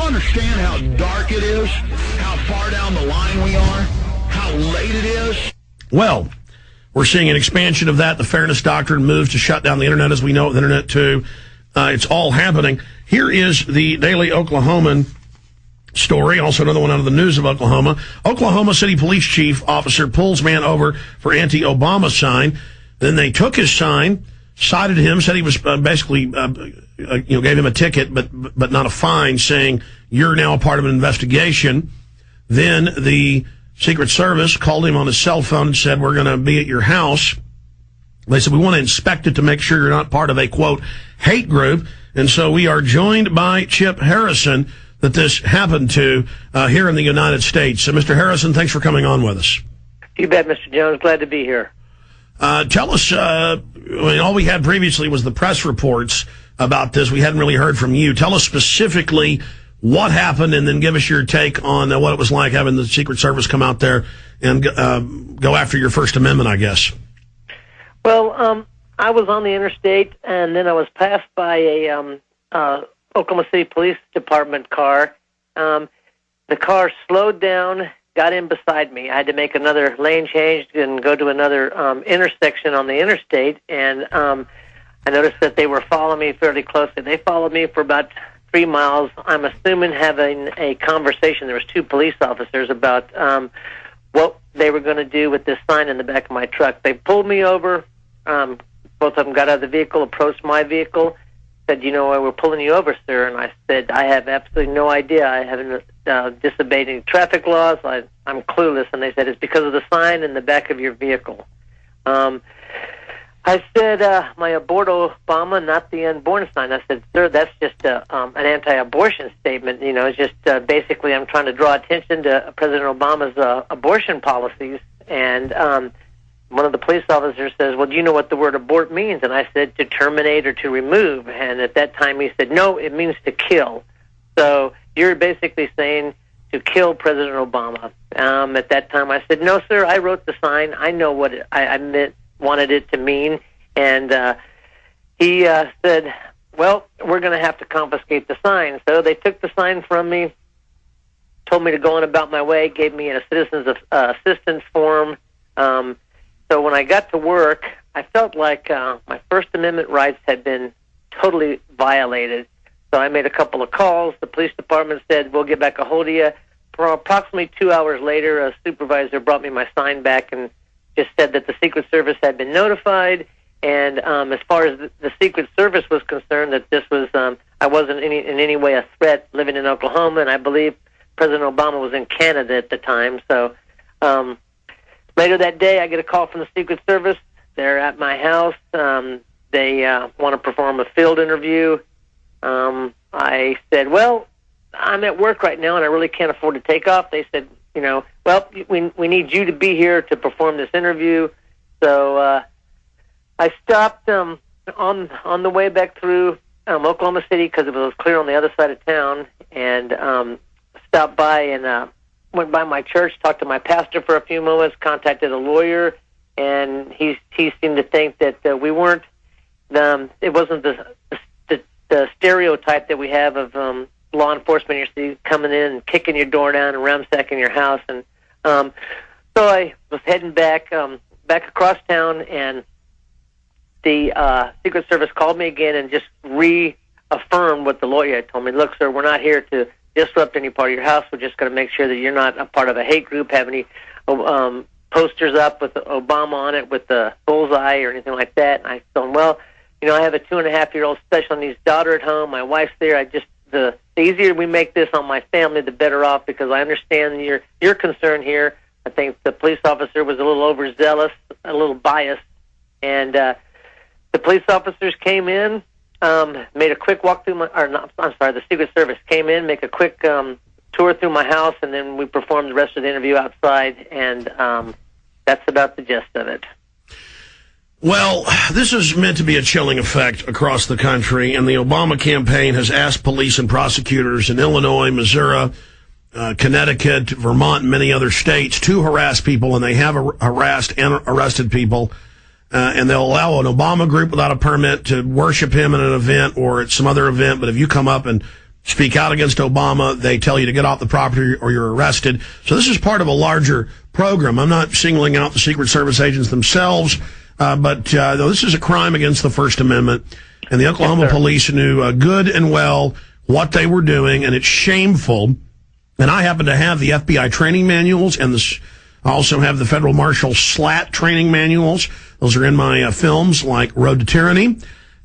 you understand how dark it is? How far down the line we are? How late it is? Well, we're seeing an expansion of that. The fairness doctrine moves to shut down the internet as we know it, the internet too. It's all happening. Here is the Daily Oklahoman story, also another one out of the News of Oklahoma. Oklahoma City Police Chief officer pulls man over for anti-Obama sign. Then they took his sign, cited him, said he was basically, gave him a ticket, but not a fine, saying you're now a part of an investigation. Then the Secret Service called him on his cell phone and said, we're going to be at your house. They said, we want to inspect it to make sure you're not part of a, quote, hate group. And so we are joined by Chip Harrison that this happened to here in the United States. So, Mr. Harrison, thanks for coming on with us. You bet, Mr. Jones. Glad to be here. Tell us, all we had previously was the press reports about this. We hadn't really heard from you. Tell us specifically what happened, and then give us your take on what it was like having the Secret Service come out there and go after your First Amendment, I guess. Well, I was on the interstate, and then I was passed by a Oklahoma City Police Department car. The car slowed down, got in beside me. I had to make another lane change and go to another intersection on the interstate, and I noticed that they were following me fairly closely. They followed me for about 3 miles, I'm assuming having a conversation. There was 2 police officers about what they were going to do with this sign in the back of my truck. They pulled me over. Both of them got out of the vehicle, approached my vehicle, said, you know why we're pulling you over, sir? And I said, I have absolutely no idea. I haven't disobeyed any traffic laws. I'm clueless. And they said, it's because of the sign in the back of your vehicle. I said, my abort Obama, not the unborn sign. I said, sir, that's just an anti-abortion statement. You know, it's just basically I'm trying to draw attention to President Obama's abortion policies. And one of the police officers says, well, do you know what the word abort means? And I said, to terminate or to remove. And at that time he said, no, it means to kill. So you're basically saying to kill President Obama. At that time I said, no, sir, I wrote the sign. I know what I meant. Wanted it to mean, and he said, well, we're going to have to confiscate the sign. So they took the sign from me, told me to go on about my way, gave me a citizen's assistance form. So when I got to work, I felt like my First Amendment rights had been totally violated. So I made a couple of calls. The police department said, we'll get back a hold of you. For approximately 2 hours later, a supervisor brought me my sign back and just said that the Secret Service had been notified, and as far as the Secret Service was concerned, that this was I wasn't in any way a threat living in Oklahoma, and I believe President Obama was in Canada at the time. So later that day, I get a call from the Secret Service. They're at my house. They want to perform a field interview. I said, well, I'm at work right now, and I really can't afford to take off. They said, you know, well, we need you to be here to perform this interview. So I stopped on the way back through Oklahoma City because it was clear on the other side of town, and stopped by and went by my church, talked to my pastor for a few moments, contacted a lawyer, and he seemed to think that we weren't it wasn't the stereotype that we have of law enforcement agency coming in and kicking your door down and ransacking your house. And so I was heading back across town, and the Secret Service called me again and just reaffirmed what the lawyer had told me. Look, sir, we're not here to disrupt any part of your house. We're just going to make sure that you're not a part of a hate group, have any posters up with Obama on it with the bullseye or anything like that. And I told him, well, you know, I have a 2.5-year-old special needs daughter at home. My wife's there. The easier we make this on my family, the better off, because I understand your concern here. I think the police officer was a little overzealous, a little biased, and the police officers came in, made a quick walk through the Secret Service came in, make a quick tour through my house, and then we performed the rest of the interview outside, and that's about the gist of it. Well, this is meant to be a chilling effect across the country, and the Obama campaign has asked police and prosecutors in Illinois, Missouri, Connecticut, Vermont, and many other states to harass people, and they have harassed and arrested people, and they'll allow an Obama group without a permit to worship him at an event or at some other event, but if you come up and speak out against Obama, they tell you to get off the property or you're arrested. So this is part of a larger program. I'm not singling out the Secret Service agents themselves, but this is a crime against the First Amendment. And the Oklahoma police knew good and well what they were doing, and it's shameful. And I happen to have the FBI training manuals, and I also have the Federal Marshal SLAT training manuals. Those are in my films like Road to Tyranny.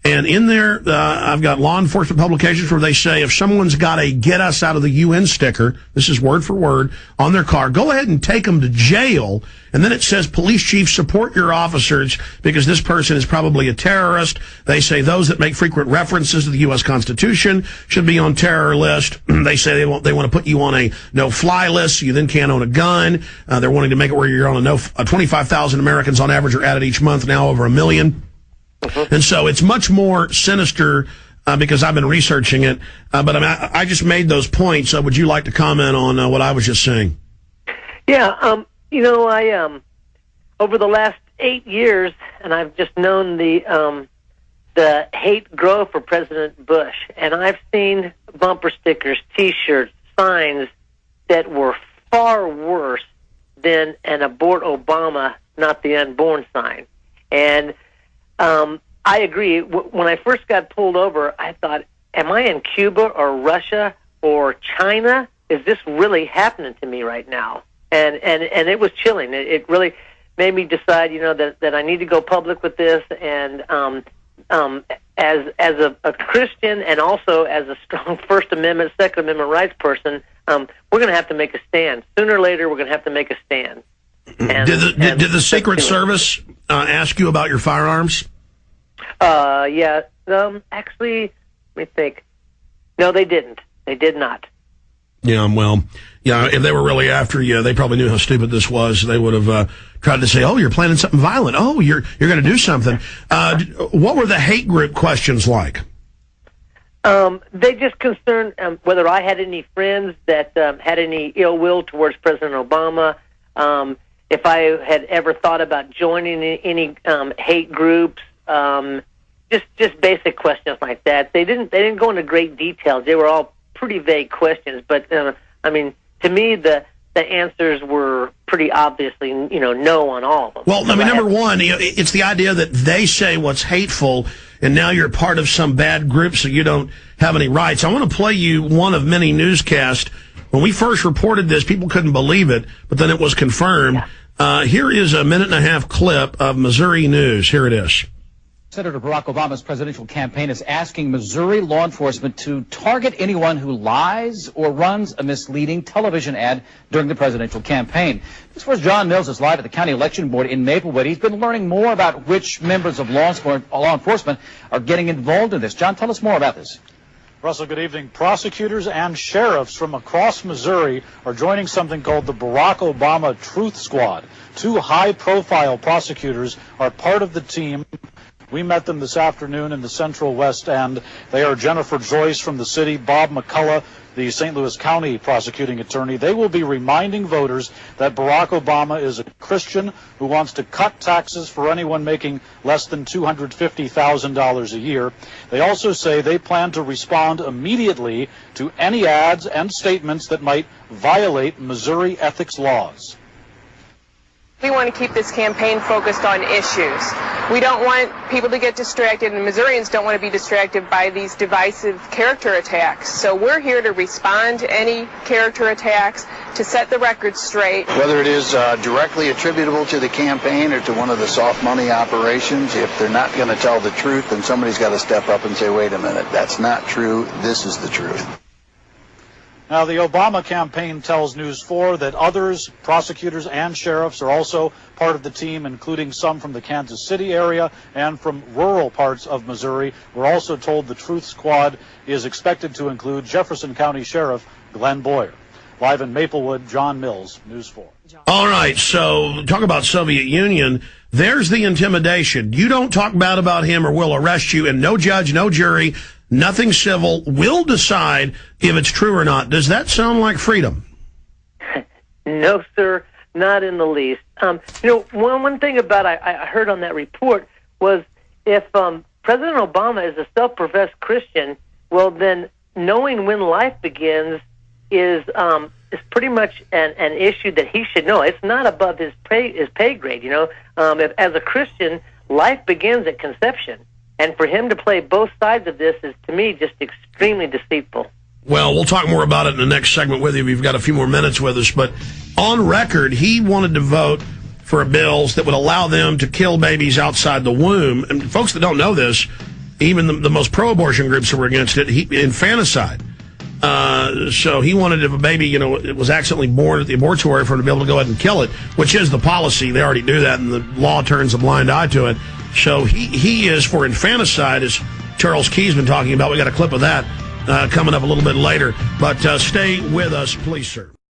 And in there, I've got law enforcement publications where they say if someone's got a get us out of the UN sticker, this is word for word, on their car, go ahead and take them to jail. And then it says, police chief, support your officers because this person is probably a terrorist. They say those that make frequent references to the U.S. Constitution should be on terror list. They say they want to put you on a no-fly list so you then can't own a gun. They're wanting to make it where you're on 25,000 Americans on average are added each month, now over 1 million. And so it's much more sinister because I've been researching it. But I just made those points. Would you like to comment on what I was just saying? Yeah, I over the last 8 years, and I've just known the hate grow for President Bush, and I've seen bumper stickers, T-shirts, signs that were far worse than an abort Obama, not the unborn sign. And I agree. When I first got pulled over, I thought, am I in Cuba or Russia or China? Is this really happening to me right now? And it was chilling. It really made me decide, that I need to go public with this. And as a Christian and also as a strong First Amendment, Second Amendment rights person, we're going to have to make a stand. Sooner or later, we're going to have to make a stand. And, did the Secret Service ask you about your firearms? Yeah. Actually, let me think. No, they didn't. They did not. Yeah, well, if they were really after you, they probably knew how stupid this was. They would have tried to say, oh, you're planning something violent. Oh, you're going to do something. What were the hate group questions like? They just concerned whether I had any friends that had any ill will towards President Obama, if I had ever thought about joining any hate groups, just basic questions like that. They didn't go into great details. They were all pretty vague questions, but to me the answers were pretty obviously no on all of them. Well, number one, it's the idea that they say what's hateful, and now you're part of some bad group, so you don't have any rights. I want to play you one of many newscasts. When we first reported this, people couldn't believe it, but then it was confirmed. Yeah. Here is a 1.5-minute clip of Missouri News. Here it is. Senator Barack Obama's presidential campaign is asking Missouri law enforcement to target anyone who lies or runs a misleading television ad during the presidential campaign. This was John Mills is live at the county election board in Maplewood. He's been learning more about which members of law enforcement are getting involved in this. John, tell us more about this. Russell, good evening. Prosecutors and sheriffs from across Missouri are joining something called the Barack Obama Truth Squad. 2 high-profile prosecutors are part of the team. We met them this afternoon in the Central West End. They are Jennifer Joyce from the city, Bob McCullough, the St. Louis County prosecuting attorney. They will be reminding voters that Barack Obama is a Christian who wants to cut taxes for anyone making less than $250,000 a year. They also say they plan to respond immediately to any ads and statements that might violate Missouri ethics laws. We want to keep this campaign focused on issues. We don't want people to get distracted, and Missourians don't want to be distracted by these divisive character attacks. So we're here to respond to any character attacks, to set the record straight. Whether it is directly attributable to the campaign or to one of the soft money operations, if they're not going to tell the truth, then somebody's got to step up and say, wait a minute, that's not true, this is the truth. Now, the Obama campaign tells News 4 that others, prosecutors and sheriffs, are also part of the team, including some from the Kansas City area and from rural parts of Missouri. We're also told the Truth Squad is expected to include Jefferson County Sheriff Glenn Boyer. Live in Maplewood, John Mills, News 4. All right, so talk about Soviet Union. There's the intimidation. You don't talk bad about him or we'll arrest you, and no judge, no jury, nothing civil will decide if it's true or not. Does that sound like freedom? No, sir, not in the least. One thing about I heard on that report was if President Obama is a self-professed Christian, well, then knowing when life begins is pretty much an issue that he should know. It's not above his pay grade. You know, as a Christian, life begins at conception, and for him to play both sides of this is, to me, just extremely deceitful. Well, we'll talk more about it in the next segment with you. We've got a few more minutes with us, but on record, he wanted to vote for bills that would allow them to kill babies outside the womb. And folks that don't know this, even the most pro-abortion groups that were against it, infanticide. So he wanted, if a baby, it was accidentally born at the abortory, for him to be able to go ahead and kill it, which is the policy. They already do that, and the law turns a blind eye to it. So he is for infanticide, as Charles Key's been talking about. We got a clip of that coming up a little bit later. But stay with us, please, sir.